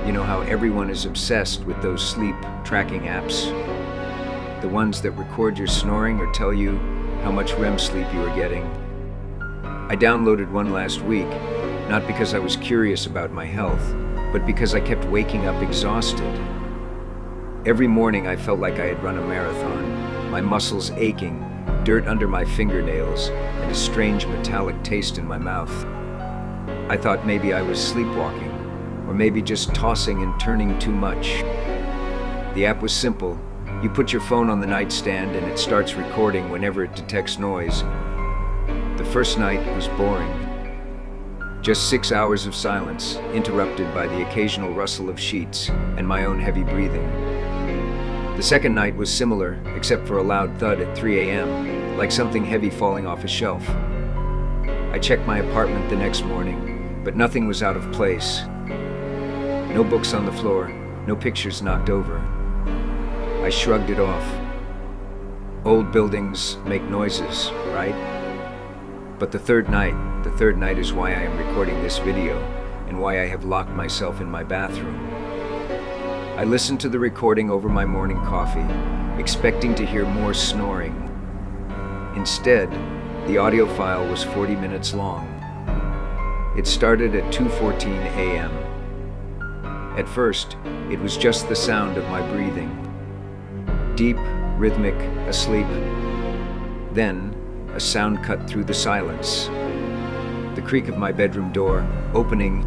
You know how everyone is obsessed with those sleep tracking apps? The ones that record your snoring or tell you how much REM sleep you are getting. I downloaded one last week, not because I was curious about my health, but because I kept waking up exhausted. Every morning I felt like I had run a marathon, my muscles aching, dirt under my fingernails, and a strange metallic taste in my mouth. I thought maybe I was sleepwalking, or maybe just tossing and turning too much. The app was simple. You put your phone on the nightstand and it starts recording whenever it detects noise. The first night was boring. Just 6 hours of silence, interrupted by the occasional rustle of sheets and my own heavy breathing. The second night was similar, except for a loud thud at 3 a.m., like something heavy falling off a shelf. I checked my apartment the next morning, but nothing was out of place. No books on the floor, no pictures knocked over. I shrugged it off. Old buildings make noises, right? But the third night is why I am recording this video and why I have locked myself in my bathroom. I listened to the recording over my morning coffee, expecting to hear more snoring. Instead, the audio file was 40 minutes long. It started at 2:14 a.m. At first, it was just the sound of my breathing. Deep, rhythmic, asleep. Then, a sound cut through the silence. The creak of my bedroom door, opening.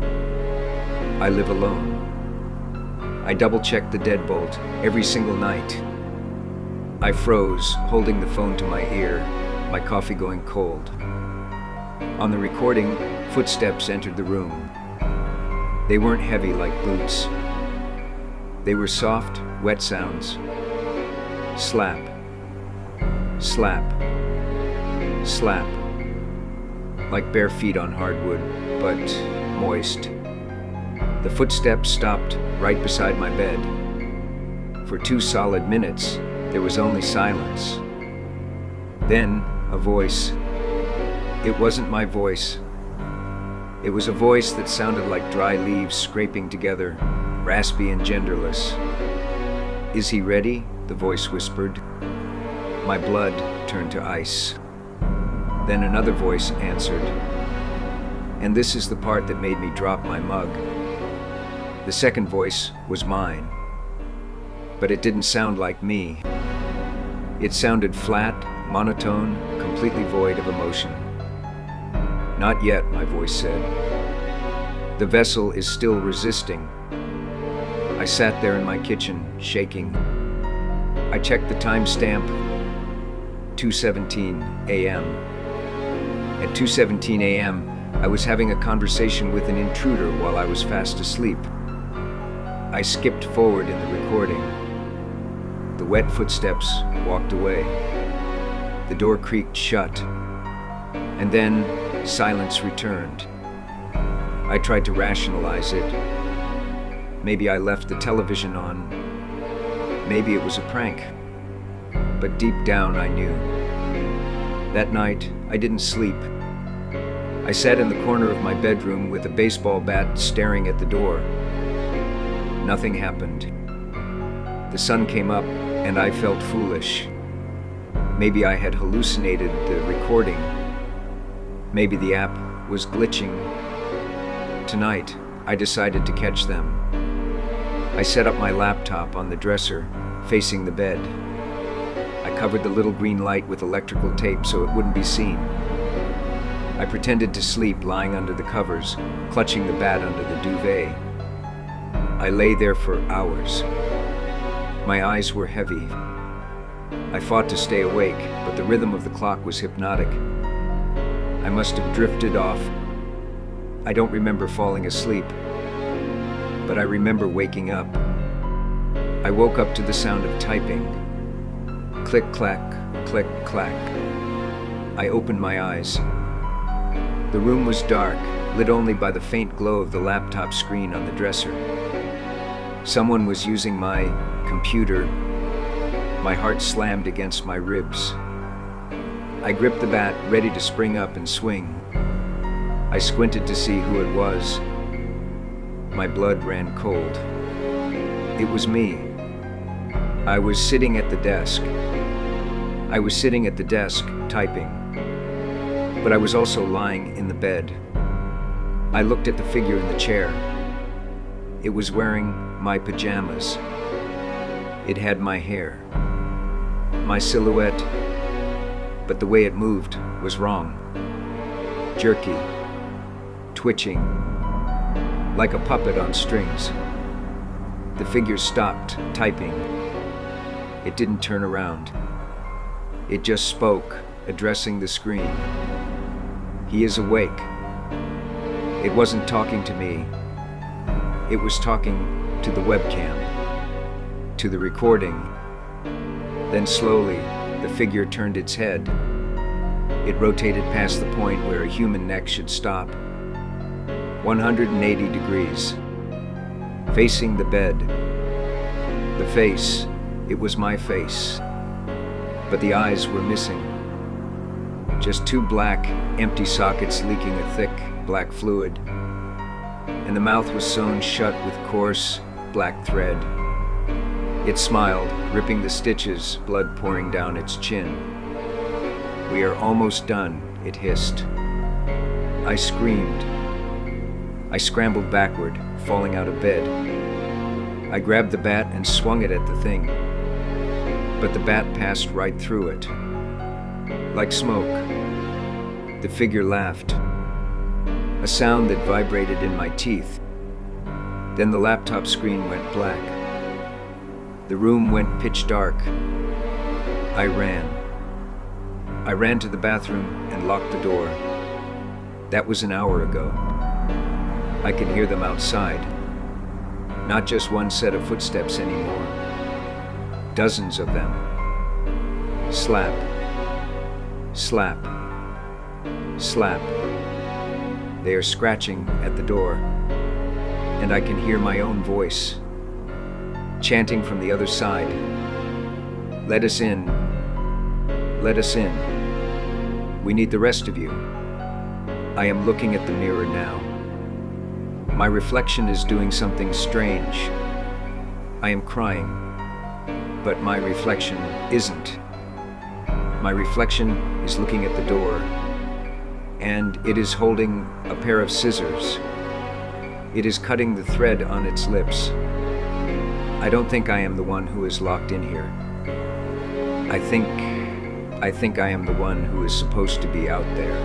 I live alone. I double-checked the deadbolt every single night. I froze, holding the phone to my ear, my coffee going cold. On the recording, footsteps entered the room. They weren't heavy like boots. They were soft, wet sounds. Slap. Slap. Slap. Like bare feet on hardwood, but moist. The footsteps stopped right beside my bed. For 2 solid minutes, there was only silence. Then, a voice. It wasn't my voice. It was a voice that sounded like dry leaves scraping together, raspy and genderless. "Is he ready?" the voice whispered. My blood turned to ice. Then another voice answered. And this is the part that made me drop my mug. The second voice was mine. But it didn't sound like me. It sounded flat, monotone, completely void of emotion. "Not yet," my voice said. "The vessel is still resisting." I sat there in my kitchen, shaking. I checked the timestamp, 2:17 a.m. At 2:17 a.m., I was having a conversation with an intruder while I was fast asleep. I skipped forward in the recording. The wet footsteps walked away. The door creaked shut. And then, silence returned. I tried to rationalize it. Maybe I left the television on. Maybe it was a prank. But deep down I knew. That night, I didn't sleep. I sat in the corner of my bedroom with a baseball bat staring at the door. Nothing happened. The sun came up and I felt foolish. Maybe I had hallucinated the recording. Maybe the app was glitching. Tonight, I decided to catch them. I set up my laptop on the dresser, facing the bed. I covered the little green light with electrical tape so it wouldn't be seen. I pretended to sleep lying under the covers, clutching the bat under the duvet. I lay there for hours. My eyes were heavy. I fought to stay awake, but the rhythm of the clock was hypnotic. I must have drifted off. I don't remember falling asleep, but I remember waking up. I woke up to the sound of typing. Click, clack, click, clack. I opened my eyes. The room was dark, lit only by the faint glow of the laptop screen on the dresser. Someone was using my computer. My heart slammed against my ribs. I gripped the bat, ready to spring up and swing. I squinted to see who it was. My blood ran cold. It was me. I was sitting at the desk. I was sitting at the desk, typing. But I was also lying in the bed. I looked at the figure in the chair. It was wearing my pajamas. It had my hair, my silhouette, but the way it moved was wrong. Jerky, twitching, like a puppet on strings. The figure stopped typing. It didn't turn around. It just spoke, addressing the screen. He is awake. It wasn't talking to me. It was talking to the webcam, to the recording. Then slowly, the figure turned its head. It rotated past the point where a human neck should stop. 180 degrees, facing the bed. The face, it was my face, but the eyes were missing. Just two black, empty sockets leaking a thick, black fluid, and the mouth was sewn shut with coarse, black thread. It smiled, ripping the stitches, blood pouring down its chin. "We are almost done," it hissed. I screamed. I scrambled backward, falling out of bed. I grabbed the bat and swung it at the thing, but the bat passed right through it. Like smoke, the figure laughed, a sound that vibrated in my teeth. Then the laptop screen went black. The room went pitch dark. I ran. I ran to the bathroom and locked the door. That was an hour ago. I could hear them outside. Not just one set of footsteps anymore. Dozens of them. Slap. Slap. Slap. They are scratching at the door, and I can hear my own voice, chanting from the other side. "Let us in. Let us in. We need the rest of you." I am looking at the mirror now. My reflection is doing something strange. I am crying, but my reflection isn't. My reflection is looking at the door, and it is holding a pair of scissors. It is cutting the thread on its lips. I don't think I am the one who is locked in here. I think I am the one who is supposed to be out there.